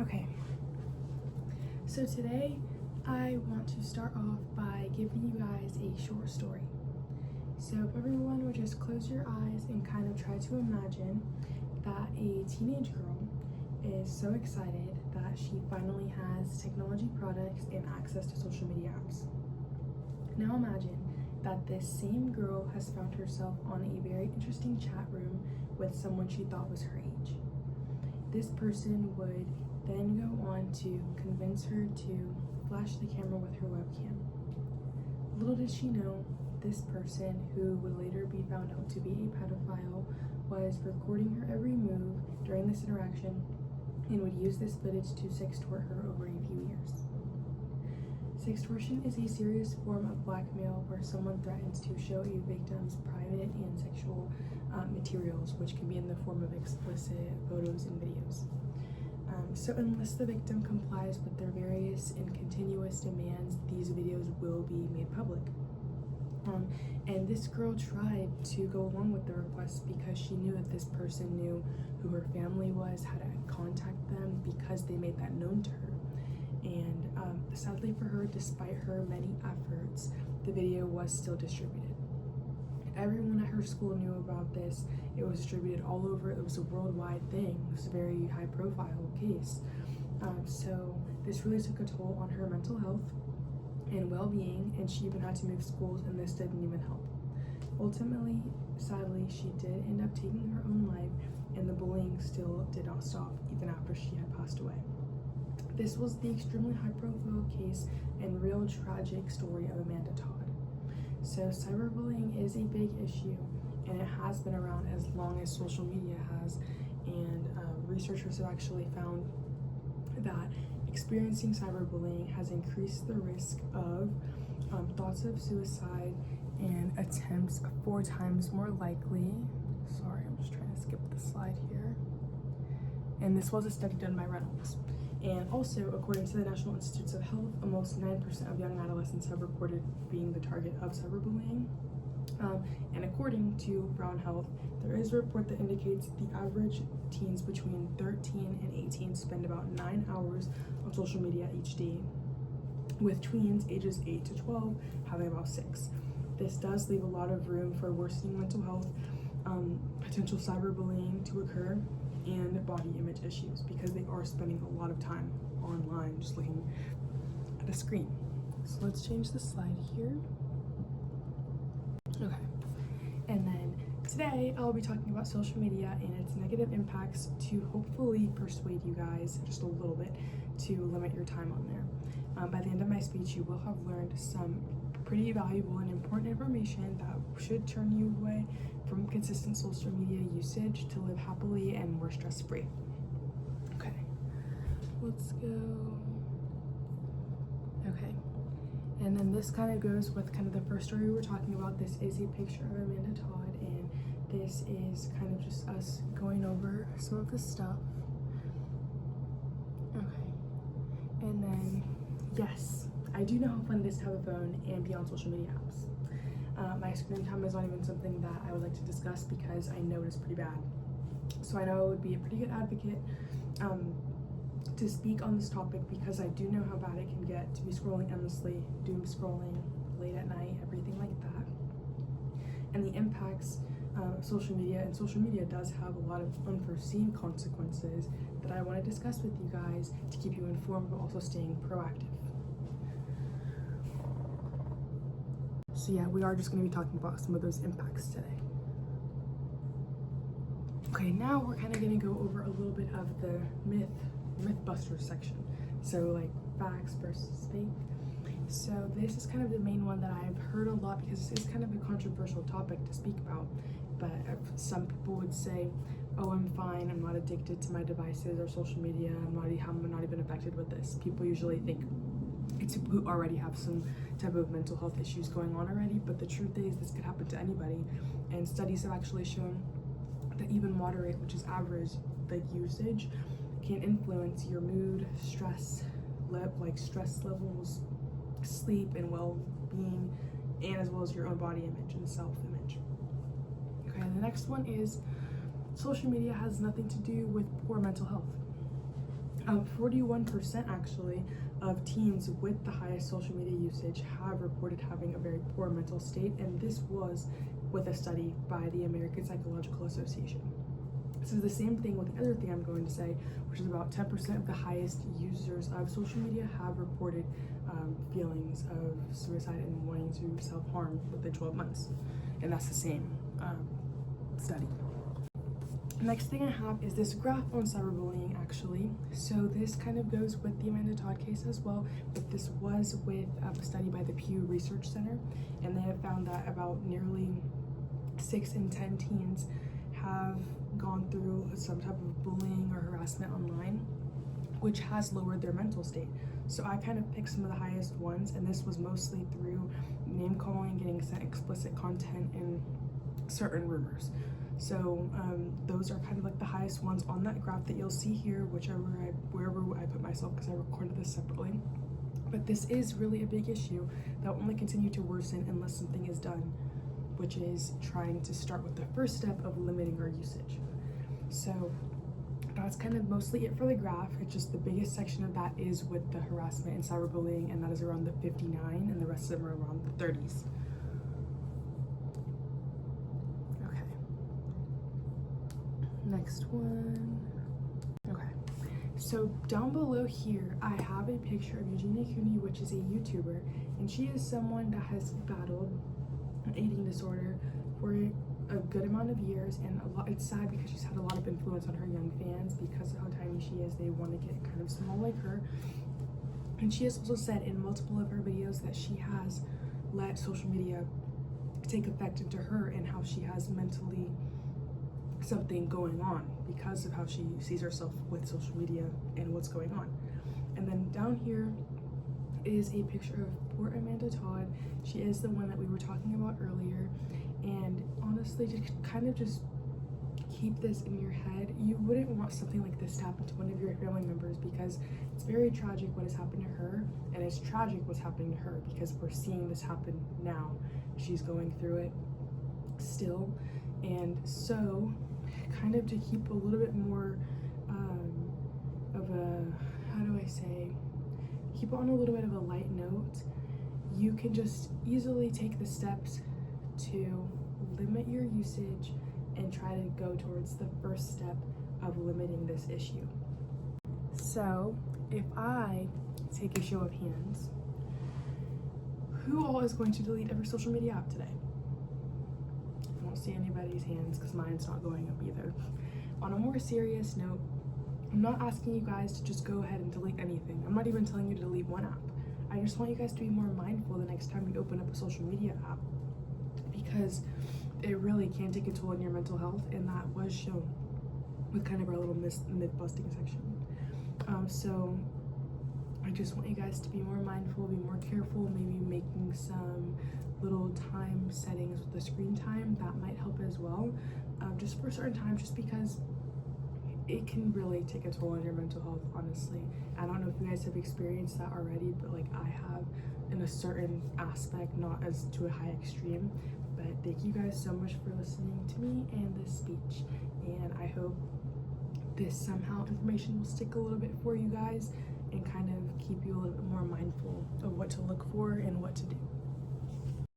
Okay, so today I want to start off by giving you guys a short story. So if everyone would just close your eyes and kind of try to imagine that a teenage girl is so excited that she finally has technology products and access to social media apps. Now imagine that this same girl has found herself on a very interesting chat room with someone she thought was her age. This person would then go on to convince her to flash the camera with her webcam. Little did she know, this person, who would later be found out to be a pedophile, was recording her every move during this interaction and would use this footage to sextort her over a few years. Sextortion is a serious form of blackmail where someone threatens to show a victim's private and sexual materials, which can be in the form of explicit photos and videos. So unless the victim complies with their various and continuous demands, these videos will be made public. And this girl tried to go along with the request because she knew that this person knew who her family was, how to contact them, because they made that known to her. And sadly for her, despite her many efforts, the video was still distributed. Everyone at her school knew about this. It was distributed all over. It was a worldwide thing. It was a very high profile case. So this really took a toll on her mental health and well-being, and she even had to move schools, and this didn't even help. Ultimately, sadly, she did end up taking her own life, and the bullying still did not stop even after she had passed away. This was the extremely high-profile case and real tragic story of Amanda Todd. So cyberbullying is a big issue, and it has been around as long as social media has, and researchers have actually found that experiencing cyberbullying has increased the risk of thoughts of suicide and attempts 4 times more likely. Sorry, I'm just trying to skip the slide here. And this was a study done by Reynolds. And also, according to the National Institutes of Health, almost 9% of young adolescents have reported being the target of cyberbullying. And according to Brown Health, there is a report that indicates the average teens between 13 and 18 spend about 9 hours on social media each day, with tweens ages 8 to 12 having about 6. This does leave a lot of room for worsening mental health, potential cyberbullying to occur, and body image issues, because they are spending a lot of time online just looking at a screen. So let's change the slide here. Okay, and then today I'll be talking about social media and its negative impacts to hopefully persuade you guys just a little bit to limit your time on there. By the end of my speech, you will have learned some pretty valuable and important information that should turn you away from consistent social media usage to live happily and more stress-free. Okay, let's go. Okay, and then this kind of goes with kind of the first story we were talking about. This is a picture of Amanda Todd, and this is kind of just us going over some of the stuff. Okay, and then yes, I do know how fun it is to have a phone and be on social media apps. My screen time is not even something that I would like to discuss because I know it's pretty bad. So I know I would be a pretty good advocate to speak on this topic, because I do know how bad it can get to be scrolling endlessly, doom scrolling late at night, everything like that. And the impacts of social media, and social media does have a lot of unforeseen consequences that I want to discuss with you guys to keep you informed, but also staying proactive. So yeah, we are just going to be talking about some of those impacts today. Okay, now we're kind of going to go over a little bit of the Mythbusters section. So like facts versus fake. So this is kind of the main one that I've heard a lot, because this is kind of a controversial topic to speak about. But some people would say, oh, I'm fine, I'm not addicted to my devices or social media, I'm not even affected with this. People usually think it's people who already have some type of mental health issues going on already, but the truth is this could happen to anybody. And studies have actually shown that even moderate, which is average, like usage, can influence your mood, stress levels, sleep, and well-being, and as well as your own body image and self-image. Okay, the next one is social media has nothing to do with poor mental health. 41% actually of teens with the highest social media usage have reported having a very poor mental state, and this was with a study by the American Psychological Association. So the same thing with the other thing I'm going to say, which is about 10% of the highest users of social media have reported feelings of suicide and wanting to self-harm within 12 months. And that's the same study. Next thing I have is this graph on cyberbullying actually. So this kind of goes with the Amanda Todd case as well, but this was with a study by the Pew Research Center, and they have found that about nearly 6 in 10 teens have gone through some type of bullying or harassment online, which has lowered their mental state. So I kind of picked some of the highest ones, and this was mostly through name calling, getting sent explicit content, and certain rumors. So those are kind of like the highest ones on that graph that you'll see here, wherever I put myself, because I recorded this separately. But this is really a big issue that will only continue to worsen unless something is done, which is trying to start with the first step of limiting our usage. So that's kind of mostly it for the graph. It's just the biggest section of that is with the harassment and cyberbullying, and that is around the 59, and the rest of them are around the 30s. Okay. Next one. Okay. So down below here, I have a picture of Eugenia Cooney, which is a YouTuber, and she is someone that has battled an eating disorder for a good amount of years, and it's sad because she's had a lot of influence on her young fans because of how tiny she is. They want to get kind of small like her. And she has also said in multiple of her videos that she has let social media take effect into her and how she has mentally something going on because of how she sees herself with social media and what's going on. And then down here is a picture of poor Amanda Todd. She is the one that we were talking about earlier, and honestly, to kind of just keep this in your head, you wouldn't want something like this to happen to one of your family members, because it's very tragic what has happened to her, and it's tragic what's happening to her because we're seeing this happen now. She's going through it still, and so kind of to keep a little bit more of a, how do I say, keep it on a little bit of a light note, you can just easily take the steps to limit your usage and try to go towards the first step of limiting this issue. So if I take a show of hands, who all is going to delete every social media app today? I don't see anybody's hands because mine's not going up either. On a more serious note, I'm not asking you guys to just go ahead and delete anything. I'm not even telling you to delete one app. I just want you guys to be more mindful the next time you open up a social media app, because it really can take a toll on your mental health, and that was shown with kind of our little myth-busting section. So I just want you guys to be more mindful, be more careful, maybe making some little time settings with the screen time. That might help as well, just for certain times, just because it can really take a toll on your mental health, honestly. I don't know if you guys have experienced that already, but like I have in a certain aspect, not as to a high extreme. But thank you guys so much for listening to me and this speech, and I hope this somehow information will stick a little bit for you guys and kind of keep you a little bit more mindful of what to look for and what to do.